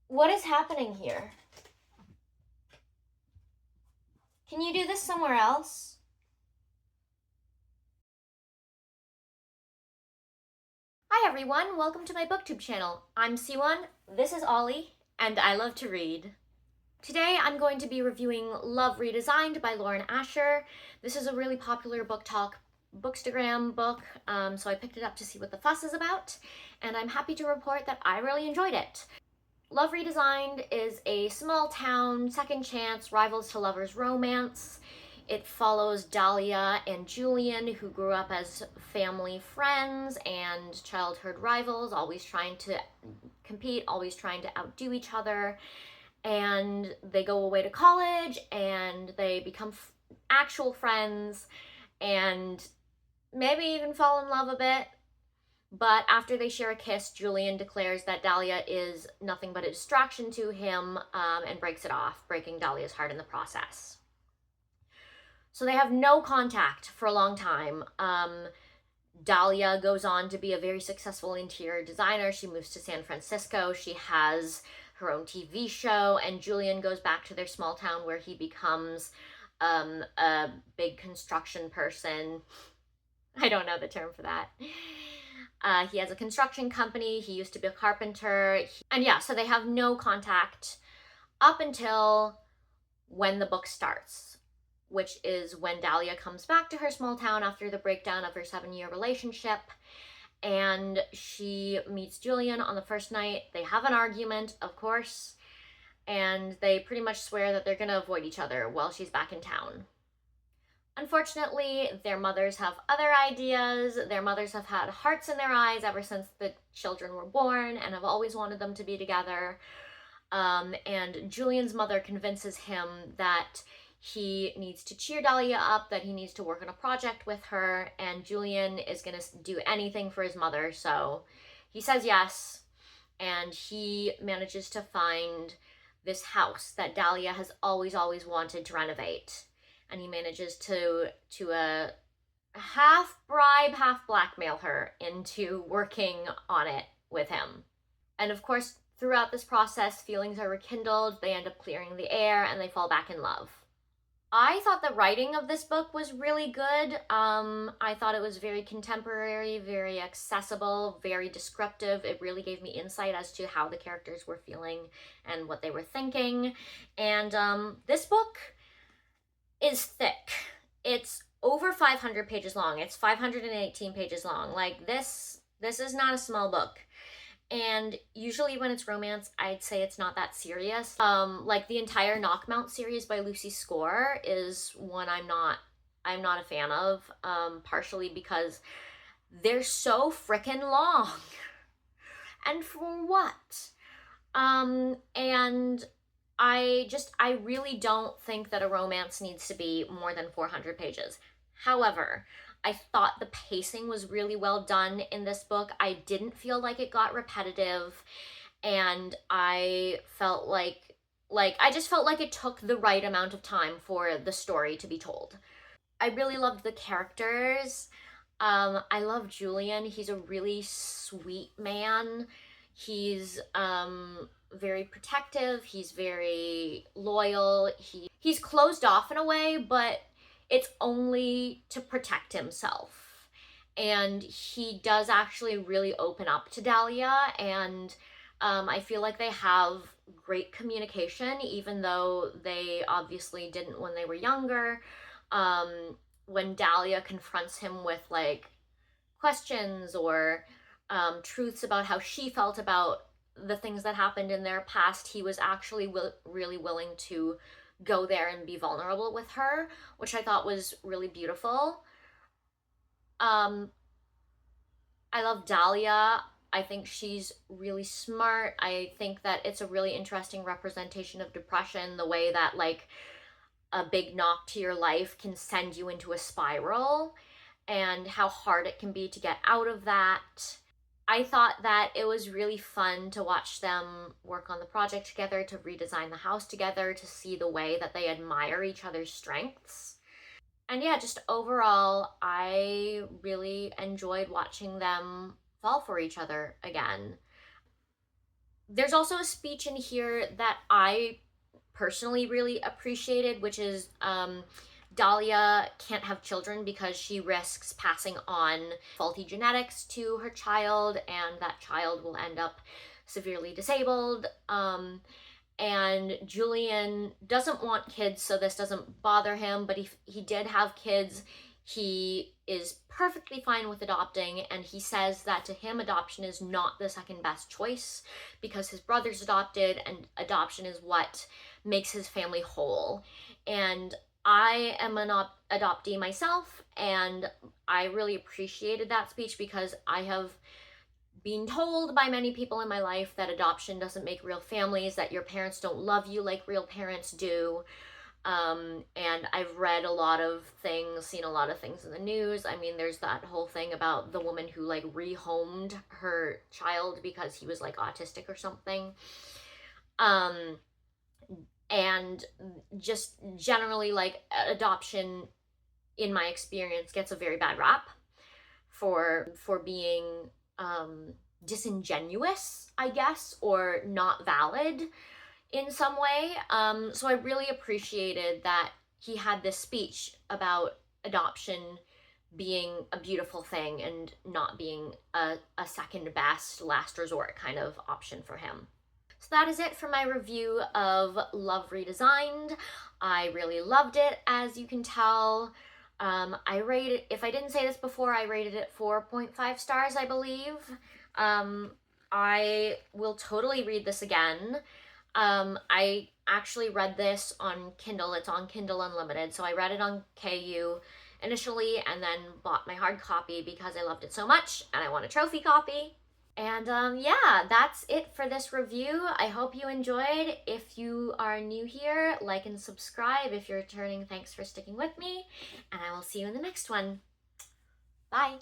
What is happening here? Can you do this somewhere else? Hi everyone, welcome to my booktube channel. I'm Siwon, this is Ollie, and I love to read. Today I'm going to be reviewing Love Redesigned by Lauren Asher. This is a really popular book talk bookstagram book, so I picked it up to see what the fuss is about, and I'm happy to report that I really enjoyed it. Love Redesigned is a small town, second chance, rivals to lovers romance. It follows Dahlia and Julian, who grew up as family friends and childhood rivals, always trying to compete, always trying to outdo each other. And they go away to college and they become actual friends and maybe even fall in love a bit. But after they share a kiss, Julian declares that Dahlia is nothing but a distraction to him, and breaks it off, breaking Dahlia's heart in the process. So they have no contact for a long time. Dahlia goes on to be a very successful interior designer. She moves to San Francisco. She has her own TV show, and Julian goes back to their small town where he becomes a big construction person. I don't know the term for that. He has a construction company. He used to be a carpenter. And yeah, so they have no contact up until when the book starts, which is when Dahlia comes back to her small town after the breakdown of her 7-year relationship. And she meets Julian on the first night. They have an argument, of course, and they pretty much swear that they're going to avoid each other while she's back in town. Unfortunately, their mothers have other ideas. Their mothers have had hearts in their eyes ever since the children were born and have always wanted them to be together. And Julian's mother convinces him that he needs to cheer Dahlia up, that he needs to work on a project with her, and Julian is going to do anything for his mother. So he says yes, and he manages to find this house that Dahlia has always wanted to renovate. And he manages to half bribe, half blackmail her into working on it with him. And of course, throughout this process, feelings are rekindled, they end up clearing the air, and they fall back in love. I thought the writing of this book was really good. I thought it was very contemporary, very accessible, very descriptive. It really gave me insight as to how the characters were feeling and what they were thinking. And this book is thick. It's over 500 pages long. It's 518 pages long. Like this is not a small book. And usually when it's romance, I'd say it's not that serious. Like the entire Knockmount series by Lucy Score is one I'm not a fan of, partially because they're so frickin' long. And for what? And I really don't think that a romance needs to be more than 400 pages. However, I thought the pacing was really well done in this book. I didn't feel like it got repetitive, and I felt like I just felt like it took the right amount of time for the story to be told. I really loved the characters. I love Julian. He's a really sweet man. He's very protective. He's very loyal. He's closed off in a way, but it's only to protect himself. And he does actually really open up to Dahlia, and I feel like they have great communication, even though they obviously didn't when they were younger. When Dahlia confronts him with like questions or truths about how she felt about the things that happened in their past, he was actually really willing to go there and be vulnerable with her, which I thought was really beautiful. I love Dahlia. I think she's really smart. I think that it's a really interesting representation of depression, the way that like a big knock to your life can send you into a spiral, and how hard it can be to get out of that. I thought that it was really fun to watch them work on the project together, to redesign the house together, to see the way that they admire each other's strengths. And yeah, just overall, I really enjoyed watching them fall for each other again. There's also a speech in here that I personally really appreciated, which is Dahlia can't have children because she risks passing on faulty genetics to her child, and that child will end up severely disabled. And Julian doesn't want kids, so this doesn't bother him, but he did have kids. He is perfectly fine with adopting, and he says that to him, adoption is not the second best choice because his brother's adopted, and adoption is what makes his family whole. And I am an adoptee myself, and I really appreciated that speech because I have been told by many people in my life that adoption doesn't make real families, that your parents don't love you like real parents do. And I've read a lot of things, seen a lot of things in the news. I mean, there's that whole thing about the woman who like rehomed her child because he was like autistic or something. And just generally, like, adoption, in my experience, gets a very bad rap for being disingenuous, I guess, or not valid in some way. So I really appreciated that he had this speech about adoption being a beautiful thing and not being a second best, last resort kind of option for him. So that is it for my review of Love Redesigned. I really loved it, as you can tell. I rated, if I didn't say this before, I rated it 4.5 stars, I believe. I will totally read this again. I actually read this on Kindle. It's on Kindle Unlimited. So I read it on KU initially and then bought my hard copy because I loved it so much and I want a trophy copy. And yeah, that's it for this review. I hope you enjoyed. If you are new here, like and subscribe. If you're returning, thanks for sticking with me. And I will see you in the next one. Bye.